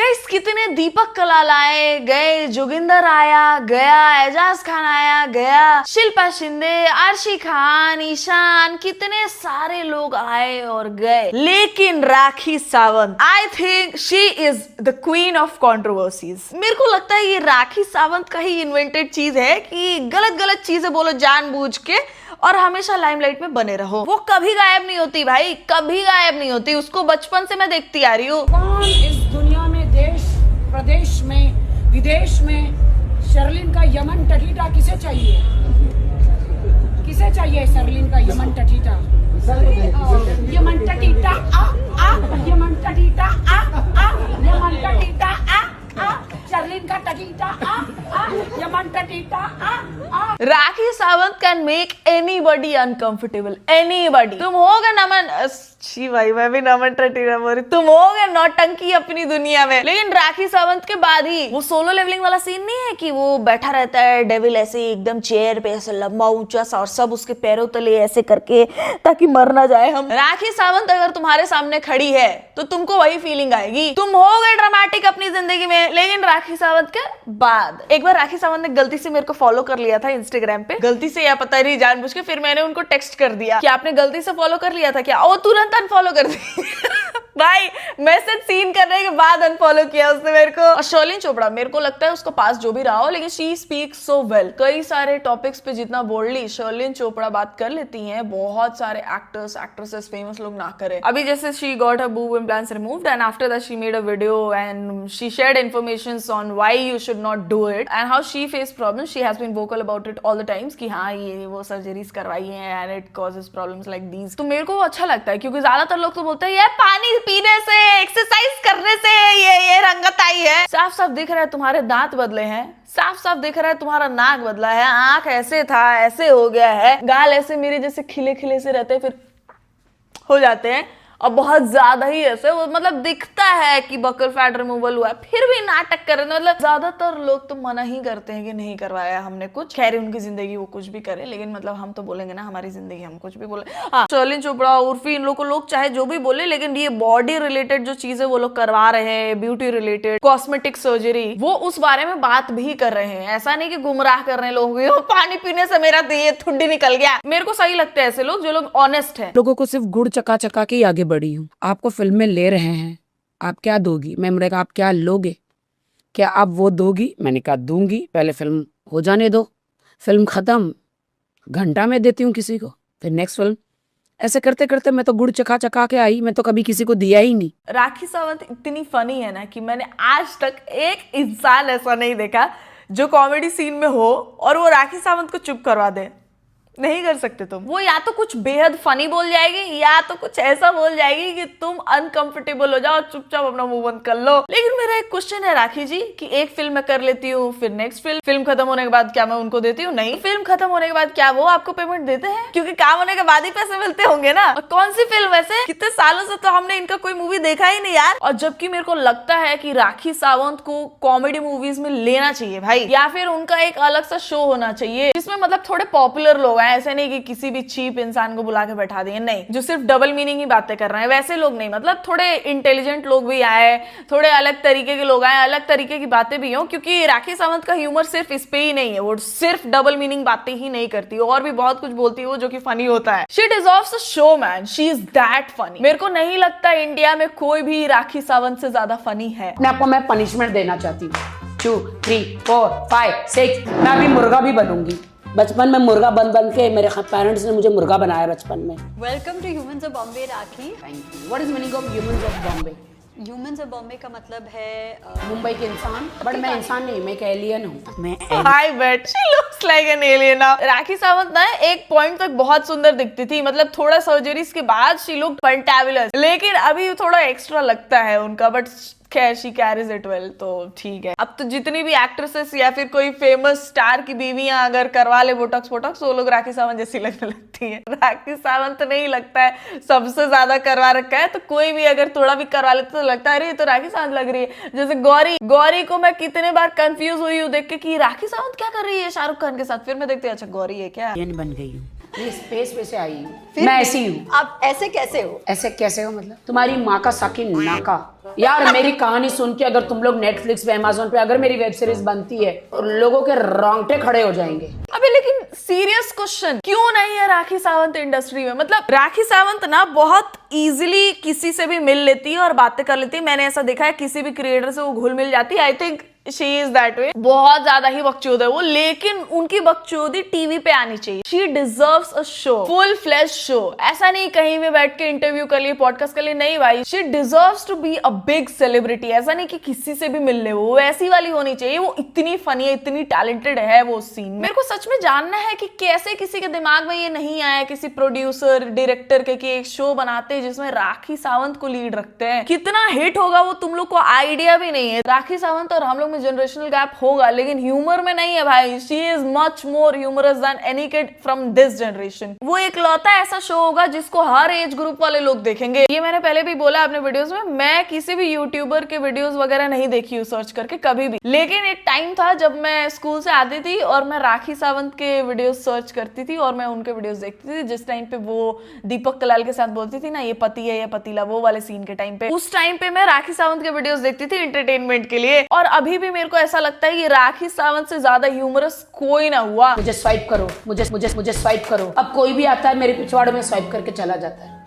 Guys कितने दीपक कलाल आए गए, जोगिंदर आया गया, एजाज खान आया गया, शिल्पा शिंदे, आरशी खान, ईशान, कितने सारे लोग आए और गए, लेकिन Rakhi Sawant, I think she is the queen of controversies. मेरे को लगता है ये राखी सावंत का ही इन्वेंटेड चीज है कि गलत गलत चीजें बोलो जानबूझ के और हमेशा लाइमलाइट में बने रहो। वो कभी गायब नहीं होती भाई, कभी गायब नहीं होती। उसको बचपन से मैं देखती आ रही हूँ। कौन इस दुनिया में देश प्रदेश में विदेश में शर्लिन का यमन टटीटा किसे चाहिए? किसे चाहिए शर्लिन का यमन टटीटा? यमन टटीटा यमन टटीटा यमन टटीटा शर्लिन का टटीटा यमन टटीटा। Rakhi Sawant can make anybody uncomfortable, anybody. तुम होगे नमन, छी भाई मैं भी नमन टटीरा बोल रही, तुम होगे नौटंकी अपनी दुनिया में, लेकिन राखी सावंत के बाद ही वो सोलो लेवलिंग वाला सीन नहीं है कि वो बैठा रहता है डेविल ऐसे एकदम चेयर पे ऐसे लंबा ऊंचा सा और सब उसके पैरों तले ऐसे करके ताकि मर ना जाए हम। राखी सावंत अगर तुम्हारे सामने खड़ी है तो तुमको वही फीलिंग आएगी। तुम होगे ड्रामेटिक अपनी जिंदगी में, लेकिन राखी सावंत के बाद एक बार राखी सावंत ने गलती से मेरे को फॉलो कर लिया था इंस्टाग्राम पे, गलती से या पता नहीं जानबूझ के। फिर मैंने उनको टेक्स्ट कर दिया कि आपने गलती से फॉलो कर लिया था क्या? वो तुरंत अनफॉलो कर दी भाई मैसेज सीन करने के बाद अनफॉलो किया उसने मेरे को। और शर्लिन चोपड़ा, मेरे को लगता है उसका पास जो भी रहा हो, लेकिन शी स्पीक्स सो वेल। कई सारे टॉपिक्स पे जितना बोल्डली शर्लिन चोपड़ा बात कर लेती हैं, बहुत सारे एक्टर्स एक्ट्रेसेस फेमस लोग ना करे। अभी जैसे she got her boob implants removed and after that she made a video and she shared informations on why you should not do it and how she face problems. She has been vocal about it all the times कि हाँ ये वो surgeries करवाई है and it causes problems like these. तो मेरे को अच्छा लगता है क्योंकि ज्यादातर लोग तो बोलते हैं ये पानी पीने से, एक्सरसाइज करने से ये रंगत आई है। साफ साफ दिख रहा है तुम्हारे दांत बदले हैं, साफ साफ दिख रहा है तुम्हारा नाक बदला है, आंख ऐसे था ऐसे हो गया है, गाल ऐसे मेरे जैसे खिले खिले से रहते हैं फिर हो जाते हैं और बहुत ज्यादा ही ऐसे वो मतलब दिखता है कि बकल फैट रिमूवल हुआ है, फिर भी नाटक कर रहे हैं। मतलब ज्यादातर लोग तो मना ही करते हैं कि नहीं करवाया हमने कुछ। खैर उनकी जिंदगी वो कुछ भी करे, लेकिन मतलब हम तो बोलेंगे ना हमारी जिंदगी हम कुछ भी बोले। हाँ शर्लिन चोपड़ा उर्फी इन लोग को लोग चाहे जो भी बोले, लेकिन ये बॉडी रिलेटेड जो चीजें वो लोग करवा रहे हैं, ब्यूटी रिलेटेड कॉस्मेटिक सर्जरी, वो उस बारे में बात भी कर रहे हैं। ऐसा नहीं कि गुमराह कर रहे हैं लोगों को, पानी पीने से मेरा ये ठुड्डी निकल गया। मेरे को सही लगता है ऐसे लोग जो लोग ऑनेस्ट है। लोगों को सिर्फ गुड़ चका चका के आगे बढ़ी हूँ। आपको फिल्म में ले रहे हैं, आप क्या दोगी? मैंने कहा आप क्या लोगे, क्या आप वो दोगी? मैंने कहा दूंगी, पहले फिल्म हो जाने दो, फिल्म खत्म घंटा में देती हूँ किसी को, फिर नेक्स्ट फिल्म। ऐसे करते करते मैं तो गुड़ चका चका के आई, मैं तो कभी किसी को दिया ही नहीं। राखी सावंत इतनी फनी है ना कि मैंने आज तक एक इंसान ऐसा नहीं देखा जो कॉमेडी सीन में हो और वो राखी सावंत को चुप करवा दे। नहीं कर सकते तुम। वो या तो कुछ बेहद फनी बोल जाएगी या तो कुछ ऐसा बोल जाएगी कि तुम अनकंफर्टेबल हो जाओ और चुपचाप अपना मुंह बंद कर लो। लेकिन मेरा एक क्वेश्चन है राखी जी कि एक फिल्म मैं कर लेती हूँ, फिर नेक्स्ट फिल्म खत्म होने के बाद क्या मैं उनको देती हूँ? नहीं। फिल्म खत्म होने के बाद क्या वो आपको पेमेंट देते हैं? क्योंकि काम होने के बाद ही पैसे मिलते होंगे ना। और कौन सी फिल्म वैसे? कितने सालों से तो हमने इनका कोई मूवी देखा ही नहीं यार। और जबकि मेरे को लगता है कि राखी सावंत को कॉमेडी मूवीज में लेना चाहिए भाई, या फिर उनका एक अलग सा शो होना चाहिए जिसमें मतलब थोड़े पॉपुलर लोग हैं। ऐसे नहीं कि किसी भी चीप इंसान को बुला के बैठा दिए, नहीं, जो सिर्फ डबल मीनिंग ही बातें कर रहे हैं वैसे लोग नहीं। मतलब थोड़े इंटेलिजेंट लोग भी आए, थोड़े अलग तरीके के लोग आए, अलग तरीके की बातें भी हो। क्योंकि राखी सावंत का ह्यूमर सिर्फ इस पे ही नहीं है, वो सिर्फ डबल मीनिंग बातें ही नहीं करती, और भी बहुत कुछ बोलती है वो जो कि फनी होता है। She deserves a show man, she is that funny. मेरे को नहीं लगता इंडिया में कोई भी राखी सावंत से ज्यादा फनी है। आपको मैं पनिशमेंट देना चाहती हूँ। 2, 3, 4, 5, 6 मैं अभी मुर्गा भी बनूंगी। बचपन में मुर्गा बन के मेरे पेरेंट्स ने मुझे मुर्गा बनाया बचपन में। Welcome to humans of Bombay Rakhi. Thank you. What is meaning of humans of Bombay? Humans of Bombay का मतलब है मुंबई के इंसान। बट मैं इंसान नहीं, मैं एक एलियन हूँ। मैं I bet she looks like an alien now। Rakhi Sawant ना एक पॉइंट तक बहुत सुंदर दिखती थी, मतलब थोड़ा सर्जरीज के बाद she looked fantabulous, लेकिन अभी थोड़ा एक्स्ट्रा लगता है उनका। बट खैर शी कैरीज इट वेल, तो ठीक है। अब तो जितनी भी एक्ट्रेसेस या फिर कोई फेमस स्टार की बीवियां अगर करवा ले बोटॉक्स वो लोग राखी सावंत जैसी लगने लगती है। राखी सावंत तो नहीं लगता है सबसे ज्यादा करवा रखा है, तो कोई भी अगर थोड़ा भी करवा लेता तो लगता है अरे ये तो राखी सावंत लग रही है। जैसे गौरी को मैं कितने बार कंफ्यूज हुई हूँ देख के कि राखी सावंत क्या कर रही है शाहरुख खान के साथ, फिर मैं देखती अच्छा गौरी है क्या। बन गई हूँ। मैं स्पेस पे से आई हूँ, फिर मैं भी ऐसी हूँ। आप ऐसे कैसे हो? ऐसे कैसे हो मतलब? तुम्हारी माँ का साकिन नाका। यार मेरी कहानी सुन के अगर तुम लोग नेटफ्लिक्स पे, अमेज़न पे अगर मेरी वेब सीरीज बनती है तो लोगों के रोंगटे खड़े हो जाएंगे। अबे लेकिन सीरियस क्वेश्चन, क्यों नहीं है राखी सावंत इंडस्ट्री में? मतलब राखी सावंत ना बहुत इजीली किसी से भी मिल लेती है और बातें कर लेती है। मैंने ऐसा देखा है, किसी भी क्रिएटर से वो घुल मिल जाती है। आई think she is that way. बहुत ज्यादा ही बकचोद है वो, लेकिन उनकी बकचोदी टीवी पे आनी चाहिए। She deserves a show, full flash show. ऐसा नहीं कहीं भी बैठ के इंटरव्यू कर लिए, पॉडकास्ट कर लिए, नहीं भाई। She deserves to be a big celebrity. ऐसा नहीं कि किसी से भी मिल ले, वो ऐसी वाली होनी चाहिए। वो इतनी फनी है, इतनी टैलेंटेड है वो सीन में। मेरे को सच में जानना है कि कैसे किसी के दिमाग में ये नहीं आया, किसी प्रोड्यूसर डायरेक्टर के, कि एक शो बनाते हैं जिसमें राखी सावंत को लीड रखते हैं। कितना हिट होगा वो तुम लोग को आइडिया भी नहीं है। राखी सावंत और हम लोग में जनरेशनल गैप होगा, लेकिन ह्यूमर में नहीं है भाई। She is much more humorous than any kid from this generation. वो एक लौता ऐसा शो होगा जिसको हर एज ग्रुप वाले लोग देखेंगे। ये मैंने पहले भी बोला अपने वीडियोस में, मैं किसी भी यूट्यूबर के वीडियोस वगैरह नहीं देखी हूँ सर्च करके कभी भी। लेकिन एक टाइम था जब मैं स्कूल से आती थी और मैं राखी सावंत के वीडियोस सर्च करती थी और मैं उनके वीडियोस देखती थी। जिस टाइम पे वो दीपक कलाल के साथ बोलती थी ना, ये पति है ये पतीला, वो वाले सीन के टाइम पे, उस टाइम पे मैं राखी सावंत के वीडियोस देखती थी एंटरटेनमेंट के लिए। और अभी भी मेरे को ऐसा लगता है कि राखी सावंत से ज्यादा ह्यूमरस कोई ना हुआ। मुझे स्वाइप करो, मुझे स्वाइप करो। अब कोई भी आता है मेरे पिछवाड़े में स्वाइप करके चला जाता है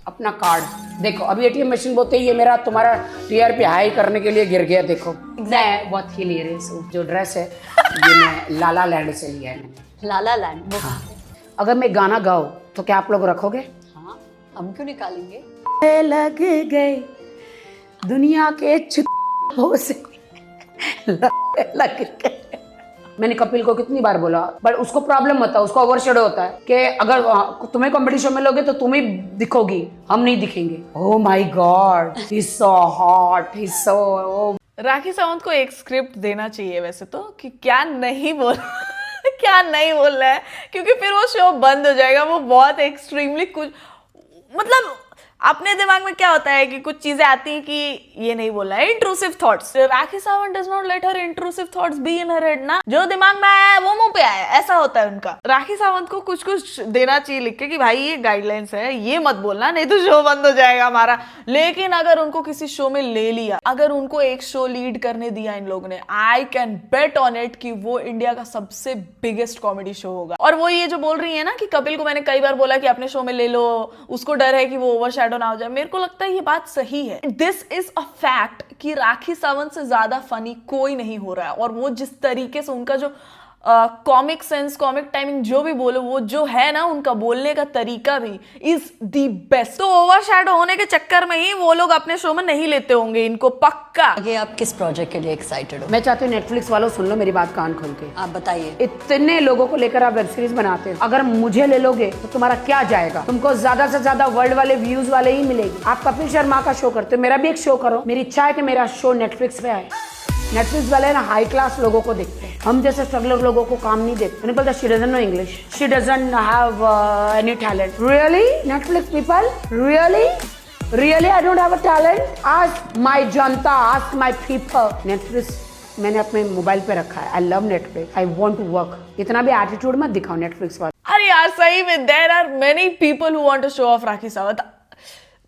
अपना कार्ड। देखो अभी एटीएम मशीन बोलते ही ये मेरा तुम्हारा टीआरपी हाई करने के लिए गिर गया। देखो मैं बहुत हिलेरियस हूँ। जो ड्रेस है ये मैं लाला लैंड से लिया है मैंने। लाला लैंड वो हाँ। अगर मैं गाना गाऊं तो क्या आप लोग रखोगे? हाँ, हम क्यों निकालेंगे? लग गए दुनिया के छुट्टों से लग गए। मैंने कपिल को कितनी बार बोला, बट उसको प्रॉब्लम होता है, उसको ओवरशैडो होता है कि अगर तुम्हें कंपटीशन में लोगे तो तुम ही दिखोगी, हम नहीं दिखेंगे। Oh my God, he is so hot, he is so. Rakhi Sawant को एक स्क्रिप्ट देना चाहिए वैसे तो, कि क्या नहीं बोल क्या नहीं बोल रहा है, क्योंकि फिर वो शो बंद हो जाएगा। वो बहुत एक्सट्रीमली कुछ, मतलब अपने दिमाग में क्या होता है कि कुछ चीजें आती हैं कि ये नहीं बोला है, intrusive thoughts. Rakhi Sawant does not let her intrusive thoughts be in her head ना। जो दिमाग में आया है वो मुंह पे आया, ऐसा होता है उनका। राखी सावंत को कुछ कुछ देना चाहिए लिख के कि भाई ये गाइडलाइंस है, ये मत बोलना, नहीं तो शो बंद हो जाएगा हमारा। लेकिन अगर उनको किसी शो में ले लिया, अगर उनको एक शो लीड करने दिया इन लोगों ने, I can bet on it कि वो इंडिया का सबसे बिगेस्ट कॉमेडी शो होगा। और वो ये जो बोल रही है ना कि कपिल को मैंने कई बार बोला कि अपने शो में ले लो, उसको डर है कि वो ओवरशैडो ना हो जाए, मेरे को लगता है ये बात सही है। दिस इज अ फैक्ट कि राखी सावंत से ज्यादा फनी कोई नहीं हो रहा है। और वो जिस तरीके से उनका जो कॉमिक सेंस, कॉमिक टाइमिंग, जो भी बोलो, वो जो है ना उनका बोलने का तरीका भी इज द बेस्ट। तो ओवरशैडो होने के चक्कर में ही वो लोग अपने शो में नहीं लेते होंगे इनको, पक्का। आगे आप किस प्रोजेक्ट के लिए एक्साइटेड हो? मैं चाहती हूँ नेटफ्लिक्स वालों सुन लो मेरी बात कान खोल के। आप बताइए। इतने लोगों को लेकर आप वेब सीरीज बनाते हो, अगर मुझे ले लोगे तो तुम्हारा क्या जाएगा? तुमको ज्यादा से ज्यादा वर्ल्ड वाले व्यूज वाले ही मिलेगी। आप कपिल शर्मा का शो करते हो, मेरा भी एक शो करो। मेरी इच्छा है कि मेरा शो नेटफ्लिक्स पे आए। नेटफ्लिक्स वाले ना हाई क्लास लोगों को देखते हैं, हम जैसे स्ट्रगलर लोगों को काम नहीं देते। मैंने बोला she doesn't know English, she doesn't have any talent. Really Netflix people, really I don't have a talent? Ask my जनता, आस्क माय पीपल। नेटफ्लिक्स मैंने अपने मोबाइल पे रखा है। I love Netflix, I want to work. इतना भी attitude मत दिखाओ नेटफ्लिक्स वाले। अरे यार सही में there are many people who want to show off Rakhi Sawant.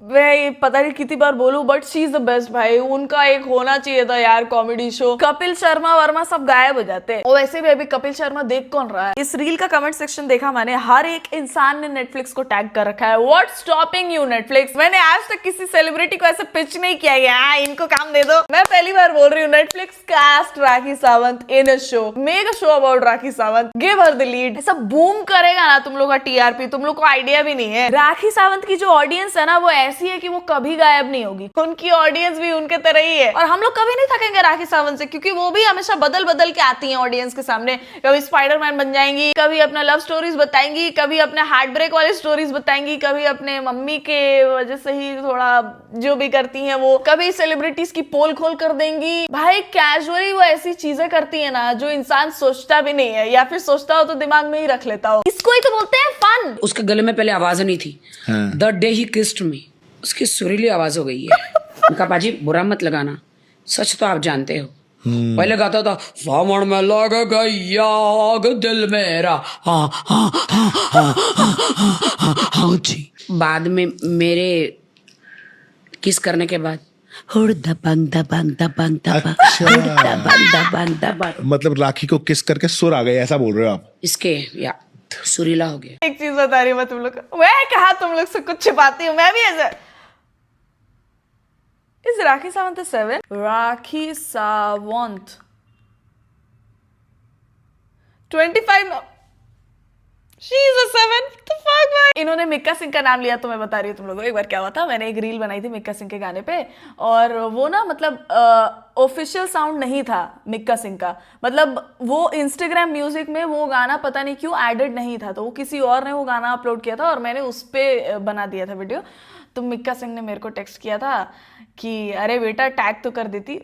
मैं पता नहीं कितनी बार बोलूं, but she is the best भाई। उनका एक होना चाहिए था यार कॉमेडी शो। कपिल शर्मा वर्मा सब गायब हो जाते हैं। और वैसे भी अभी कपिल शर्मा देख कौन रहा है? इस रील का कमेंट सेक्शन देखा मैंने, हर एक इंसान ने नेटफ्लिक्स को टैग कर रखा है। What's stopping you Netflix? मैंने आज तक किसी सेलिब्रिटी को ऐसे पिच नहीं किया है इनको काम दे दो। मैं पहली बार बोल रही हूँ, Netflix cast Rakhi Sawant in a show, make a show about Rakhi Sawant, give her the lead. ऐसा बूम करेगा ना तुम लोग का टीआरपी, तुम लोग को आइडिया भी नहीं है। राखी सावंत की जो ऑडियंस है ना, वो ऐसी है कि वो कभी गायब नहीं होगी। उनकी ऑडियंस भी उनके तरह ही है। और हम लोग कभी नहीं थकेंगे राखी सावंत से, क्योंकि वो भी हमेशा बदल बदल के आती हैं ऑडियंस के सामने। कभी स्पाइडरमैन बन जाएंगी, कभी अपना लव स्टोरीज बताएंगी, कभी अपने हार्ट ब्रेक वाली स्टोरीज बताएंगी, कभी अपने मम्मी के वजह से ही थोड़ा जो भी करती हैं वो, कभी सेलिब्रिटीज की पोल खोल कर देंगी। भाई कैजुअली वो ऐसी चीजें करती है ना जो इंसान सोचता भी नहीं है, या फिर सोचता हो तो दिमाग में ही रख लेता हो। इसको ही तो बोलते हैं फन। उसके गले में पहले आवाज नहीं थी। द डे ही किस्ड मी, उसकी सुरीली आवाज हो गई है। उनका पाजी बुरा मत लगाना, सच तो आप जानते हो, पहले गाता था सावन में लग गई आग दिल मेरा, हाँ हाँ हाँ हाँ हाँ हाँ हाँ जी। बाद में मेरे किस करने के बाद हुड़ दबंग दबंग दबंग दबंग, अच्छा। हुड़ दबंग दबंग दबंग, मतलब राखी को किस करके सुर आ गए, ऐसा बोल रहे हो आप? इसके या सुरीला हो गया। एक चीज बता रही हूँ मैं तुम लोग को, मैं कहा तुम लोग से कुछ छिपाती हूँ, मैं भी ऐसा। Is Rakhi Sawant a 7? Rakhi Sawant 25 no. She is a 7. The fuck भाई? इन्होंने मिक्का सिंह का नाम लिया तो मैं बता रही हूँ तुम लोगों को। एक बार क्या हुआ था, मैंने एक रील बनाई थी मिक्का सिंह के गाने पे, और वो ना मतलब ऑफिशियल साउंड नहीं था मिक्का सिंह का, मतलब वो इंस्टाग्राम म्यूजिक में वो गाना पता नहीं क्यों एडेड नहीं था, तो वो किसी और ने वो गाना अपलोड किया था और मैंने उस पे बना दिया था वीडियो। तो मिक्का सिंह ने मेरे को टेक्स्ट किया था कि अरे बेटा टैग तो कर देती।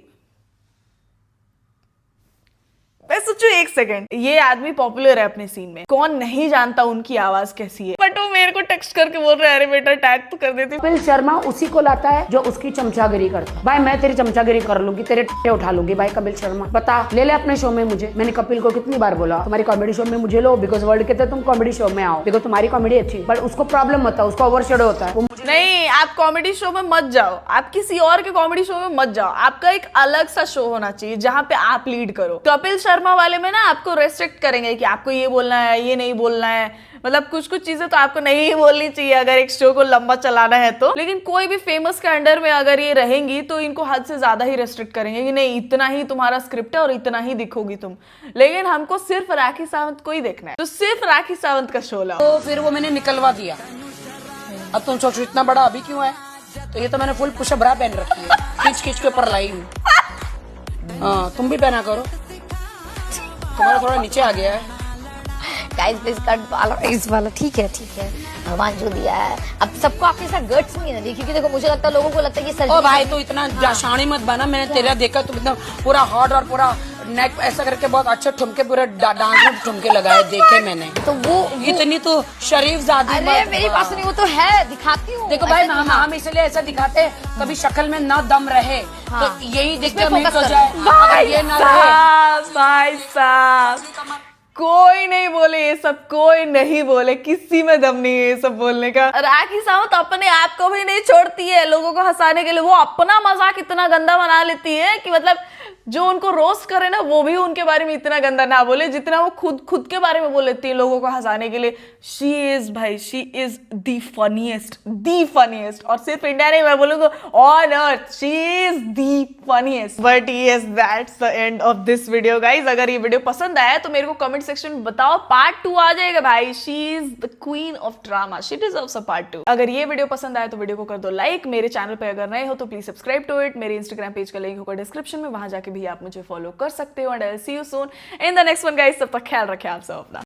मैं सोचू एक सेकंड, ये आदमी पॉपुलर है अपने सीन में, कौन नहीं जानता उनकी आवाज कैसी है, बट वो मेरे को टेक्स्ट करके बोल रहा है अरे बेटा टैग तो कर देती। कपिल शर्मा उसी को लाता है जो उसकी चमचागिरी करता है। भाई मैं तेरी चमचागिरी कर लूंगी, तेरे टे उठा लूंगी। भाई कपिल शर्मा बता, ले ले अपने शो में मुझे। मैंने कपिल को कितनी बार बोला तुम्हारी कॉमेडी शो में मुझे लो, बिकॉज वर्ल्ड कहते तुम कॉमेडी शो में आओ, बिकॉज तुम्हारी कॉमेडी अच्छी, बट उसको प्रॉब्लम होता है, उसको ओवरशेडो होता है। नहीं, आप कॉमेडी शो में मत जाओ, आप किसी और के कॉमेडी शो में मत जाओ, आपका एक अलग सा शो होना चाहिए जहां पे आप लीड करो। कपिल शर्मा वाले में ना आपको रेस्ट्रिक्ट करेंगे कि आपको ये बोलना है, ये नहीं बोलना है, मतलब कुछ कुछ चीजें तो आपको नहीं बोलनी चाहिए अगर एक शो को लंबा चलाना है तो। लेकिन कोई भी फेमस के अंडर में अगर ये रहेंगी तो इनको हद से ज्यादा ही रेस्ट्रिक्ट करेंगे कि नहीं इतना ही तुम्हारा स्क्रिप्ट है और इतना ही दिखोगी तुम। लेकिन हमको सिर्फ राखी सावंत को ही देखना है, तो सिर्फ राखी सावंत का शो लाओ। तो फिर वो मैंने निकलवा दिया। अब तुम सोचो इतना बड़ा अभी क्यों है, तो ये तो मैंने फुल पुश ब्रा पहन रखी है, खींच खींच के ऊपर लाई हूँ। हाँ तुम भी पहना करो, तुम्हारा थोड़ा नीचे आ गया है। गाइस प्लीज कट वाला इस वाला, ठीक है भगवान जो दिया है। अब सबको आपके साथ गट्स नहीं है ना, क्योंकि देखो मुझे लगता है लोगों को लगता है कि सर ओ भाई तो इतना जाशानी मत बना, मैंने तेरा देखा तुम एकदम पूरा हॉट और पूरा नेक ऐसा करके बहुत अच्छे ठुमके पूरे डांस में ठुमके लगाए देखे मैंने। तो वो इतनी तो शरीफ जादी अरे मेरी बात सुनिए, वो तो है दिखाती हूँ। देखो भाई हम इसलिए ऐसा दिखाते हैं कभी शक्ल में ना दम रहे, तो यही देखते इसमें हिट हो focus जाए। अगर ये ना रहे भाई साहब कोई नहीं बोले ये सब, कोई नहीं बोले, किसी में दम नहीं है ये सब बोलने का। राखी सावंत अपने आप को भी नहीं छोड़ती है लोगों को हंसाने के लिए, वो अपना मजाक इतना गंदा बना लेती है कि मतलब जो उनको रोस्ट करे ना वो भी उनके बारे में इतना गंदा ना बोले जितना वो खुद के बारे में बोल लेती है लोगों को हंसाने के लिए। शी इज दी फनीएस्ट, और सिर्फ इंडिया नहीं, मैं बोलूंगा on earth she is the funniest. But yes that's the end of this video guys. अगर ये वीडियो पसंद आया तो मेरे को कमेंट सेक्शन में बताओ, पार्ट 2 आ जाएगा भाई। She is the queen of drama, she deserves a part 2। अगर ये वीडियो पसंद आया तो वीडियो को कर दो लाइक, मेरे चैनल पे अगर नए हो तो प्लीज सब्सक्राइब टू इट। मेरे इंस्टाग्राम पेज का लिंक होगा डिस्क्रिप्शन में, वहां जाके भी आप मुझे फॉलो कर सकते हो। And I will see you soon in the next one guys. तब तक ख्याल रखें आप सब अपना।